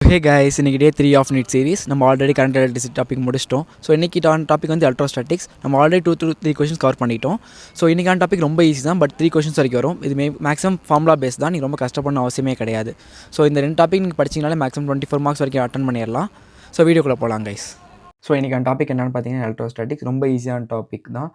Hey guys, இன்றைக்கி டே 3 of NEET series. நம்ம already current electricity topic முடிச்சிட்டோம். ஸோ இன்றைக்கான டாபிக் வந்து எலக்ட்ரோஸ்டாட்டிக்ஸ். நம்ம ஆல்ரெடி 2 to 3 கொஷின்ஸ் கவர் பண்ணிட்டோம். ஸோ இன்றைக்கான டாபிக் ரொம்ப ஈஸி தான், பட் 3 கொஷின்ஸ் வரைக்கும் வரும். இது மேக்ஸிமம் ஃபார்முலா பேஸ் தான், நீங்கள் ரொம்ப கஷ்டப்படணும் அவசியமே கிடையாது. ஸோ இந்த 2 டாபிக் நீங்கள் படிச்சிங்கனாலே மேக்ஸிமம் 24 மார்க்ஸ் வரைக்கும் அட்டன் பண்ணிடலாம். ஸோ வீடியோக்குள்ளே போகலாம் கைஸ். ஸோ இன்றைக்கான டாபிக் என்னென்னு பார்த்தீங்கன்னா எலக்ட்ரோஸ்டாட்டிக்ஸ். ரொம்ப ஈஸியான டாபிக் தான்,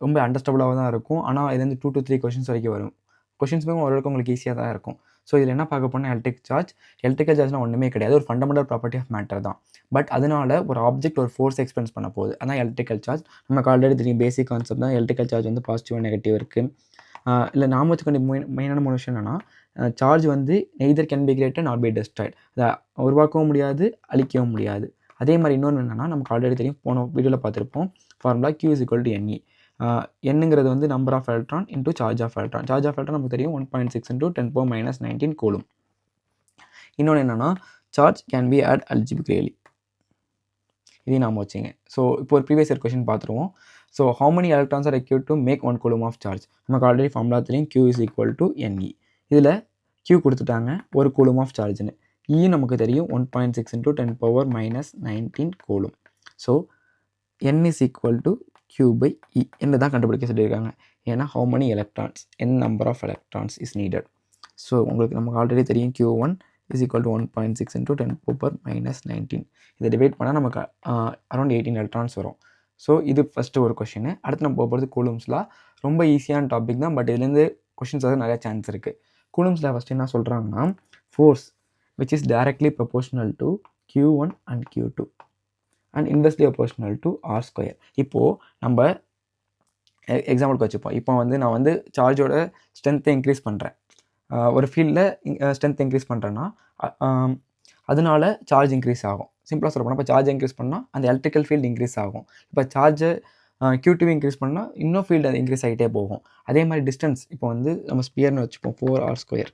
ரொம்ப அண்டர்ஸ்டாபிளாக தான் இருக்கும். ஆனால் இது வந்து 2 to 3 கொஷின்ஸ் வரைக்கும் வரும். கொஷின்ஸுமே ஓரளவுக்கு உங்களுக்கு ஈஸியாக தான் இருக்கும். ஸோ இதில் என்ன பார்க்க போனால் எலக்ட்ரிக்கல் சார்ஜ்னால் ஒன்றுமே கிடையாது, ஒரு ஃபண்டமெண்டல் ப்ராப்பர்ட்டி ஆஃப் மேட்டர் தான். பட் அதனால் ஒரு ஆப்ஜெக்ட் ஒரு ஃபோர்ஸ் எக்ஸ்பென்ஸ் பண்ண போகுது, அதான் எலக்ட்ரிக்கல் சார்ஜ். நமக்கு ஆல்ரெடி தெரியும் பேசிக் கான்செப்ட் தான். எலக்ட்ரிக்கல் சார்ஜ் வந்து பாசிட்டிவ் நெகட்டிவ் இருக்குது. இல்லை நாம வச்சுக்க மெயினான மூணு விஷயம் என்னென்னா, சார்ஜ் வந்து neither can be created not be Detroit. அதை உருவாக்கவும் முடியாது, அழிக்கவும் முடியாது. அதே மாதிரி இன்னொன்று என்னென்னா, நமக்கு ஆல்ரெடி தெரியும், போன வீடியோவில் பார்த்துருப்போம், ஃபார்முலா Q = NE. என்னங்கிறது வந்து number of electron into charge of electron. Charge of electron நமக்கு தெரியும் 1.6 × 10⁻⁻19 கூலும். இன்னொன்று என்னென்னா, charge can be add algebraically. இதையும் நாம வச்சுங்க. ஸோ இப்போ ஒரு ப்ரீவியஸ் இயர் கொஷின் பார்த்துருவோம். So how many electrons are required to make 1 coulomb of charge. நமக்கு ஆல்ரெடி ஃபார்முலா தெரியும், Q = NE. இதில் Q கொடுத்துட்டாங்க, 1 கூலும் ஆஃப் சார்ஜ்னு. E நமக்கு தெரியும் 1.6 × 10⁻⁻19 கூலும். ஸோ N = Q/E என்ன தான் கண்டுபிடிக்க சொல்லியிருக்காங்க. ஏன்னா how many electrons, n number of electrons is needed. So உங்களுக்கு நமக்கு ஆல்ரெடி தெரியும் Q1 = 1.6 × 10⁻⁻19. இதை டிவைட் பண்ணால் நமக்கு அரௌண்ட் 18 எலக்ட்ரான்ஸ் வரும். ஸோ இது ஃபஸ்ட்டு ஒரு கொஷின். அடுத்து நம்ம போகிறது கூலும்ஸ்லா. ரொம்ப ஈஸியான டாபிக் தான், பட் இதுலேருந்து கொஷின்ஸ் வந்து நிறையா சான்ஸ் இருக்குது. கூலும்ஸில் ஃபஸ்ட்டு என்ன சொல்கிறாங்கன்னா, force which is directly proportional to Q1 and Q2 and inversely proportional to R². இப்போது நம்ம எக்ஸாம்பிளுக்கு வச்சுப்போம். இப்போ வந்து நான் வந்து சார்ஜோட ஸ்ட்ரென்த்தை இன்க்ரீஸ் பண்ணுறேன், ஒரு ஃபீல்டில் ஸ்ட்ரென்த் இன்க்ரீஸ் பண்ணுறேன்னா அதனால சார்ஜ் இன்க்ரீஸ் ஆகும். சிம்பிளாக சொல்ல போனால், இப்போ சார்ஜ் இன்க்ரீஸ் பண்ணால் அந்த எலக்ட்ரிக்கல் ஃபீல்டு இன்க்ரீஸ் ஆகும். இப்போ சார்ஜை Q2 இன்க்ரீஸ் பண்ணால் இன்னும் ஃபீல்டு அது இன்க்ரீஸ் ஆகிட்டே போகும். அதே மாதிரி டிஸ்டன்ஸ், இப்போ வந்து நம்ம ஸ்பியர்னு வச்சுப்போம் 4R².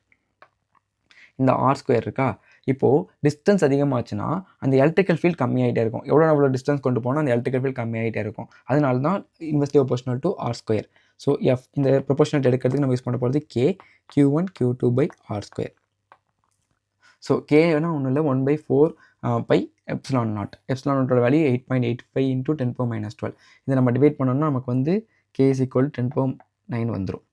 இந்த R² இருக்கா, இப்போது டிஸ்டன்ஸ் அதிகமாச்சுன்னா அந்த எலக்ட்ரிக்கல் ஃபீல்டு கம்மியாகிட்டே இருக்கும். எவ்வளோ டிஸ்டன்ஸ் கொண்டு போனால் அந்த எலக்ட்ரிக்கல் ஃபீல்டு கம்மியாகிட்டே இருக்கும். அதனால தான் inversely proportional to R². So F இந்த ப்ரொபோர்ஷனல் எடுக்கிறதுக்கு நம்ம யூஸ் பண்ண போகிறது K Q1 Q2/R². ஸோ Kனா ஒன்றும் இல்லை, 1/4πε0. ε0 வேல்யூ 8.85 × 10⁻⁻12. இதை நம்ம டிவைட் பண்ணோம்னா நமக்கு வந்து K = 10⁻9 வந்துடும்.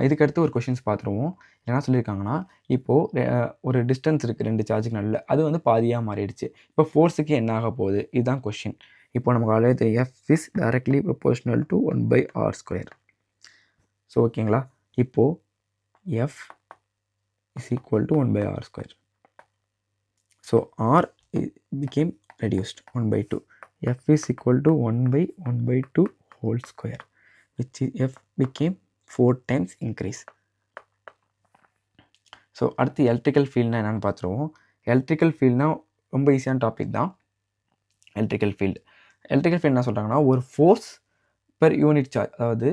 இதுக்கடுத்து ஒரு கொஷின்ஸ் பார்த்துருவோம். என்ன சொல்லியிருக்காங்கன்னா, இப்போது ஒரு டிஸ்டன்ஸ் இருக்குது 2 சார்ஜுக்கு நல்ல, அது வந்து பாதியாக மாறிடுச்சு. இப்போ ஃபோர்ஸுக்கு என்ன ஆக போகுது, இதுதான் கொஷின். இப்போ நமக்கு ஆல்ரெடி தெரியும் F is directly proportional to 1/R². So ஓகேங்களா, இப்போது F is equal to 1/R². So R became reduced 1/2. F is equal to 1/1/2 whole square, which is F became 4 times increase. So அடுத்து electrical ஃபீல்டுனா என்னென்னு பார்த்துருவோம். Electrical ஃபீல்டுனா ரொம்ப ஈஸியான topic தான். Electrical field என்ன சொல்கிறாங்கன்னா, ஒரு ஃபோர்ஸ் பெர் யூனிட் சார்ஜ், அதாவது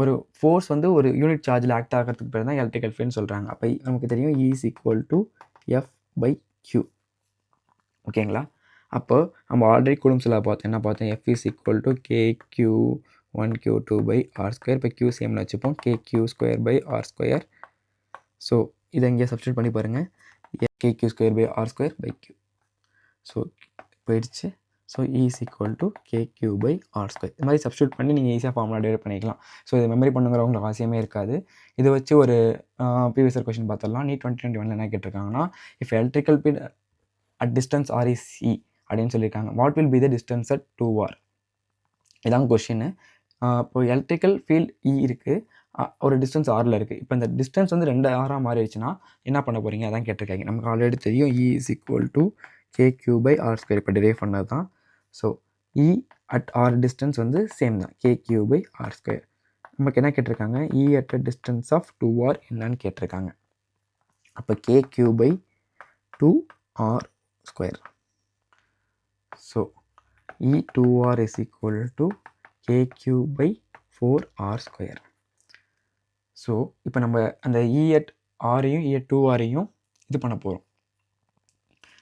ஒரு ஃபோர்ஸ் வந்து ஒரு யூனிட் சார்ஜில் ஆக்ட் ஆகிறதுக்கு பேர் தான் எலக்ட்ரிக்கல் ஃபீல்டுன்னு சொல்கிறாங்க. அப்போ நமக்கு தெரியும் E = F/Q. ஓகேங்களா, அப்போ நம்ம ஆல்ரெடி கூலும்ஸில் பார்த்தோம், என்ன பார்த்தோம், F = KQ1 Q2/R². இப்போ Q சேம்னு வச்சுப்போம், KQ²/R². ஸோ இதை இங்கே சப்ஸ்டியூட் பண்ணி பாருங்கள், KQ²/R²/Q. ஸோ போயிடுச்சு. So E = KQ/R². இது மாதிரி சப்ஸ்டியூட் பண்ணி நீங்கள் ஈஸியாக ஃபார்முலா டெரைவ் பண்ணிக்கலாம். ஸோ இது மெமரி பண்ணுங்கிறவங்களுக்கு அவசியமே இருக்காது. இதை வச்சு ஒரு ப்ரீவியஸ் இயர் கொஷின் பார்த்துடலாம். நீட் 2021 என்ன கேட்டிருக்காங்கன்னா, if electrical field at distance R is E அப்படின்னு சொல்லியிருக்காங்க, what will be the distance at 2R. இதான் கொஷின். இப்போ எலக்ட்ரிக்கல் ஃபீல்டு E இருக்குது, ஒரு டிஸ்டன்ஸ் ஆரில் இருக்குது. இப்போ இந்த டிஸ்டன்ஸ் வந்து 2R மாறிடுச்சுன்னா என்ன பண்ண போகிறீங்க, அதான் கேட்டிருக்காங்க. நமக்கு ஆல்ரெடி தெரியும் E = KQ/R². இப்போ டிரைவ் பண்ணது தான். So E at R distance வந்து சேம் தான், KQ/R². நமக்கு என்ன கேட்டிருக்காங்க, E at a distance of 2R என்னன்னு கேட்டிருக்காங்க. அப்போ KQ/2R². So E2R is equal to KQ/4R². So இப்போ நம்ம அந்த E at Rயும் E at 2Rயும் இது பண்ண போகிறோம்.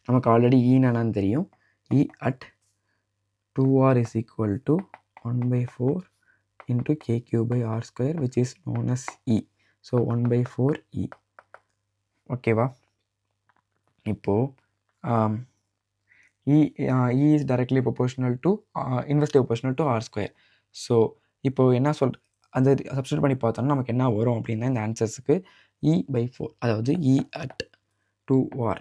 நமக்கு ஆல்ரெடி என்னன்னு தெரியும், E at 2R is equal to 1/4 × KQ/R², which is known as E. So 1/4E. ஓகேவா? இப்போது E is directly proportional to inversely proportional to R square. So இப்போது என்ன அந்த சப்ஸ்டியூட் பண்ணி பார்த்தோம்னா நமக்கு என்ன வரும் அப்படின்னா இந்த ஆன்சர்ஸுக்கு E/4, அதாவது E at 2R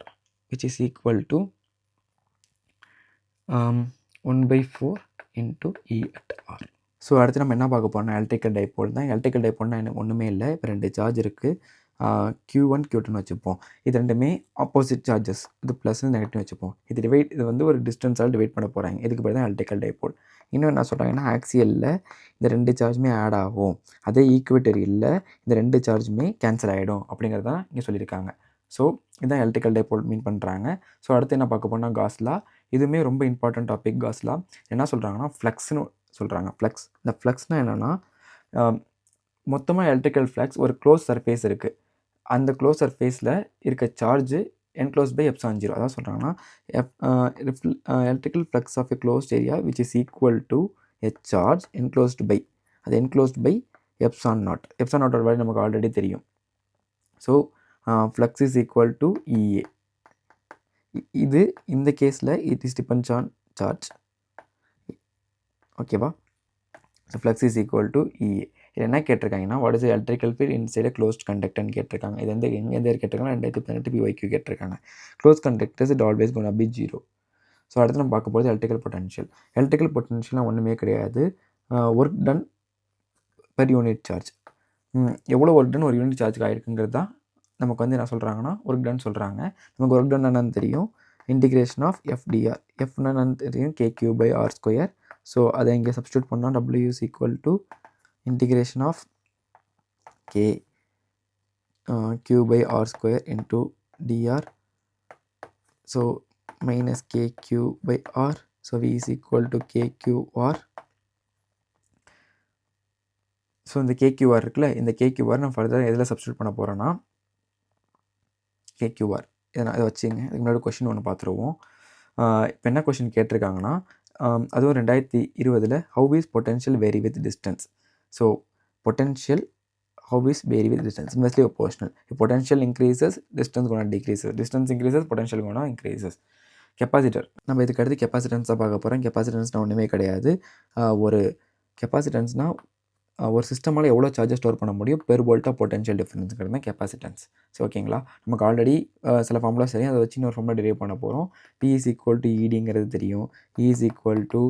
which is equal to 1/4 into E at R. So அடுத்து நம்ம என்ன பார்க்க போகிறோம்னா எலக்ட்ரிக்கல் டைபோல் தான். எலக்ட்ரிக்கல் டைபோல்னா ஒன்றுமே இல்லை, இப்போ 2 சார்ஜ் இருக்குது, Q1 Q2ன்னு வச்சுப்போம். இது ரெண்டுமே ஆப்போசிட் சார்ஜஸ், இது ப்ளஸ் நெகட்டிவ் வச்சுப்போம். இது வந்து ஒரு டிஸ்டன்ஸால் டிவைட் பண்ண போகிறாங்க. இதுக்கு பேர் தான் எலக்ட்ரிக்கல் டைபோல். இன்னும் என்ன சொல்கிறாங்கன்னா ஆக்சியலில் இந்த 2 சார்ஜுமே ஆட் ஆகும், அதே ஈக்குவேட்டரியில் இந்த 2 சார்ஜுமே கேன்சல் ஆகிடும் அப்படிங்கிறதான் இங்கே சொல்லியிருக்காங்க. ஸோ இதுதான் எலக்ட்ரிக்கல் டைபோல் மீன் பண்ணுறாங்க. ஸோ அடுத்து என்ன பார்க்க போனால் காஸ்லா. இதுவுமே ரொம்ப இம்பார்ட்டன்ட் டாபிக். காஸ்லா என்ன சொல்கிறாங்கன்னா ஃப்ளக்ஸ்னு சொல்கிறாங்க. ஃப்ளக்ஸ், இந்த ஃப்ளக்ஸ்னால் என்னென்னா மொத்தமாக எலக்ட்ரிக்கல் ஃப்ளக்ஸ் ஒரு க்ளோஸ் சர்ஃபேஸ் இருக்குது, அந்த க்ளோஸ் சர்ஃபேஸில் இருக்க சார்ஜு என்க்ளோஸ்ட் பை எப்சான் 0. அதான் சொல்கிறாங்கன்னா electrical flux of a closed area which is equal to a charge enclosed by, அது enclosed by epsilon naught. Epsilon நாட்டோட வேல்யூ நமக்கு ஆல்ரெடி தெரியும். So flux is equal to EA. இது இந்த கேஸில் it is depends on charge. ஓகேவா? So flux is equal to EA. இது என்ன கேட்டிருக்காங்கன்னா what is electrical field inside a closed கண்டக்டர்னு கேட்டிருக்காங்க. இது வந்து எங்கேருந்து கேட்டிருக்காங்க 2018 PYQ கேட்டிருக்காங்க. Close conductors it always gonna be 0. So அடுத்து நம்ம பார்க்க போகிறது எலக்ட்ரிக்கல் பொட்டன்ஷியல். எலக்ட்ரிக்கல் பொட்டன்ஷியல்னால் ஒன்றுமே கிடையாது, work done per unit charge. எவ்வளோ ஒர்க் டன் ஒரு யூனிட் சார்ஜுக்கு ஆகிருக்குங்கிறது தான் நமக்கு வந்து என்ன சொல்கிறாங்கன்னா ஒர்க் டன் சொல்கிறாங்க. நமக்கு ஒர்க் டன் என்னன்னு தெரியும், இன்டிகிரேஷன் ஆஃப் FDR. F என்னன்னு தெரியும், KQ/R². ஸோ அதை இங்கே சப்ஸ்டியூட் பண்ணால் W is equal to integration of KQ/R² into dr. So minus KQ/R. So V is equal to KQR. So இந்த KQR இருக்குல்ல, இந்த KQR நான் ஃபர்தர் எதில் சப்ஸ்டியூட் பண்ண போகிறேன்னா KQR இதை நான் இதை வச்சுங்க. இதுக்கு முன்னாடி கொஷின் ஒன்று பார்த்துருவோம். இப்போ என்ன கொஷின் கேட்டிருக்காங்கன்னா அதுவும் 2020 how is potential vary with distance. So potential how is vary with distance, inversely proportional. இப்போ potential increases, distance gonna decreases, distance increases, potential gonna increases. Capacitor, நம்ம இதுக்கு அடுத்து கெப்பாசிட்டன்ஸாக பார்க்க போகிறோம். கெப்பாசிட்டன்ஸ்னால் ஒன்றுமே கிடையாது, ஒரு கெப்பாசிட்டன்ஸ்னால் ஒரு சிஸ்டமால் எவ்வளோ சார்ஜஸ் ஸ்டோர் பண்ண முடியும் பெர் வோல்ட் ஆஃப் பொட்டன்ஷியல் டிஃபரன்ஸுங்கிறது தான் கெப்பாசிட்டன்ஸ். ஸோ ஓகேங்களா, நமக்கு ஆல்ரெடி சில ஃபார்முலா சரி, அதை வச்சு இன்னொரு ஃபார்முலா டெரைவ் பண்ண போகிறோம். P இஸ் ஈக்குவல் டு EDங்கிறது தெரியும், E is equal to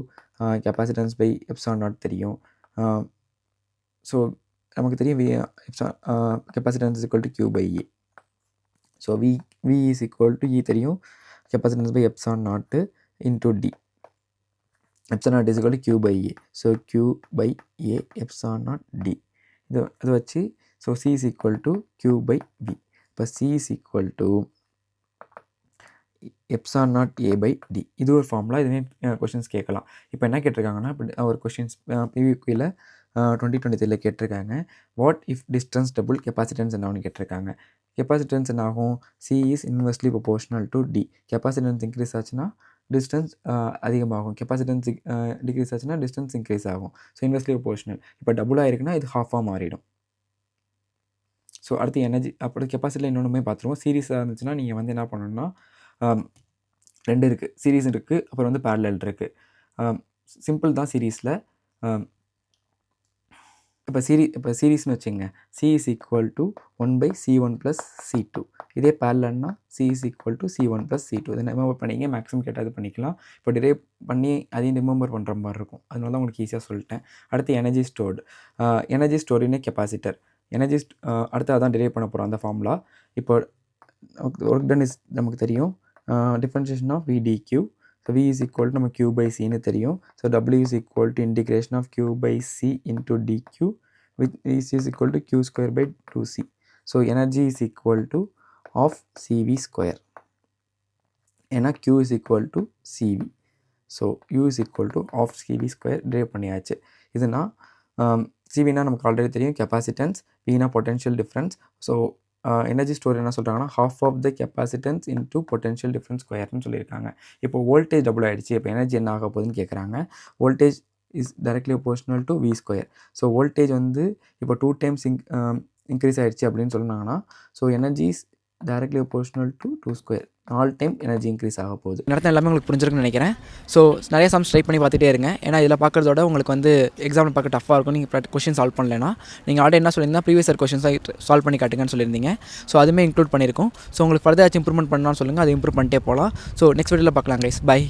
capacitance by epsilon naught தெரியும். ஸோ நமக்கு தெரியும் capacitance is equal to Q/A. So V is equal to E தெரியும், capacitance by epsilon naught into D. Epsilon naught is equal to Q/A. So Q/A epsilon naught D. இது வச்சு so C is equal to Q/V. இப்போ C is equal to epsilon naught A/D. இது ஒரு formula, இதுவே questions கேட்கலாம். இப்போ என்ன கேட்டிருக்காங்கன்னா இப்போ ஒரு கொஷின்ஸ் PVQல 2023 கேட்டிருக்காங்க. What if distance double capacitance என்ன கேட்டிருக்காங்க. கெப்பாசிட்டன்ஸ் என்ன ஆகும், C is inversely proportional to D. Capacitance increase ஆச்சுன்னா டிஸ்டன்ஸ் அதிகமாகும், கெப்பாசிட்டன்ஸ் டிக்ரீஸ் ஆச்சுன்னா டிஸ்டன்ஸ் இன்க்ரீஸ் ஆகும். So inversely proportional. இப்போ டபுளாக இருக்குன்னா இது ஹாஃபாக மாறிடும். ஸோ அடுத்து எனர்ஜி, அப்படி கெப்பாசிட்டியில் இன்னொன்றுமே பார்த்துருவோம். சீரீஸாக இருந்துச்சுன்னா நீங்கள் வந்து என்ன பண்ணணும்னா 2 இருக்குது, சீரீஸ் இருக்குது, அப்புறம் வந்து பேரலல் இருக்குது. சிம்பிள் தான் சீரீஸில். இப்போ சீரீஸ்னு வச்சுங்க, C is equal to 1/C1 + C2. இதே பேரலல்னா C is equal to C1 + C2. இதை ரிமெம்பர் பண்ணிங்க, மேக்ஸிமம் கேட்டால் இது பண்ணிக்கலாம். இப்போ டிரைவ் பண்ணி அதையும் ரிமெம்பர் பண்ணுற மாதிரி இருக்கும், அதனால தான் உங்களுக்கு ஈஸியாக சொல்லிட்டேன். அடுத்து எனர்ஜி ஸ்டோர்டு. எனர்ஜி ஸ்டோரின்னு கெப்பாசிட்டர். எனர்ஜி அடுத்து அதான் டிரைவ் பண்ண போகிறோம் அந்த ஃபார்முலா. இப்போ ஒர்க் டன் இஸ் நமக்கு தெரியும், differentiation of VdQ. So V is equal to நம்ம Q/Cன்னு தெரியும். So W is equal to integration of Q/C into DQ with is equal to Q²/2C. So energy is equal to of CV². ஏன்னா Q is equal to CV. So U is equal to of CV² derive பண்ணியாச்சு. இதுனா CVனா நமக்கு already தெரியும் capacitance, Vனா potential difference. So energy store என்ன சொல்கிறாங்கன்னா half of the capacitance into potential difference ஸ்கொயர்னு சொல்லியிருக்காங்க. இப்போ வோல்டேஜ் டபுள் ஆகிடுச்சு, இப்போ எனர்ஜி என்ன ஆக போகுதுன்னு கேட்குறாங்க. Voltage is directly proportional to V². So voltage வந்து இப்போ 2 டைம்ஸ் இன்க்ரீஸ் ஆகிடுச்சு அப்படின்னு சொன்னாங்கன்னா so energy is directly proportional to 2 square 4 time energy increase ஆக போகுது. நடத்த எல்லாமே உங்களுக்கு புரிஞ்சிருக்குன்னு நினைக்கிறேன். ஸோ நிறைய சம்ஸ் ட்ரை பண்ணி பார்த்துட்டே இருங்க. ஏன்னா இதில் பார்க்குறதோட உங்களுக்கு வந்து எக்ஸாம்பிள் பார்க்க டஃப்பாக இருக்கும். நீங்கள் கொஷின் சால்வ் பண்ணலைன்னா நீங்கள் ஆல்ரெடி என்ன சொல்லியிருந்தா ப்ரீவியஸ் இயர் கொஷின்ஸாக சால்வ் பண்ணி காட்டுங்கன்னு சொல்லியிருந்தீங்க. ஸோ அதுவுமே இன்க்ளூட் பண்ணியிருக்கோம். ஸோ உங்களுக்கு ஃபர்தர் ஏதாச்சும் இம்ப்ரூவ்மெண்ட் பண்ணலாம்னு சொல்லுங்கள், அது இம்ப்ரூவ் பண்ணிட்டே போகலாம். ஸோ நெக்ஸ்ட் வீடியோவில் பார்க்கலாம் கைஸ். பை.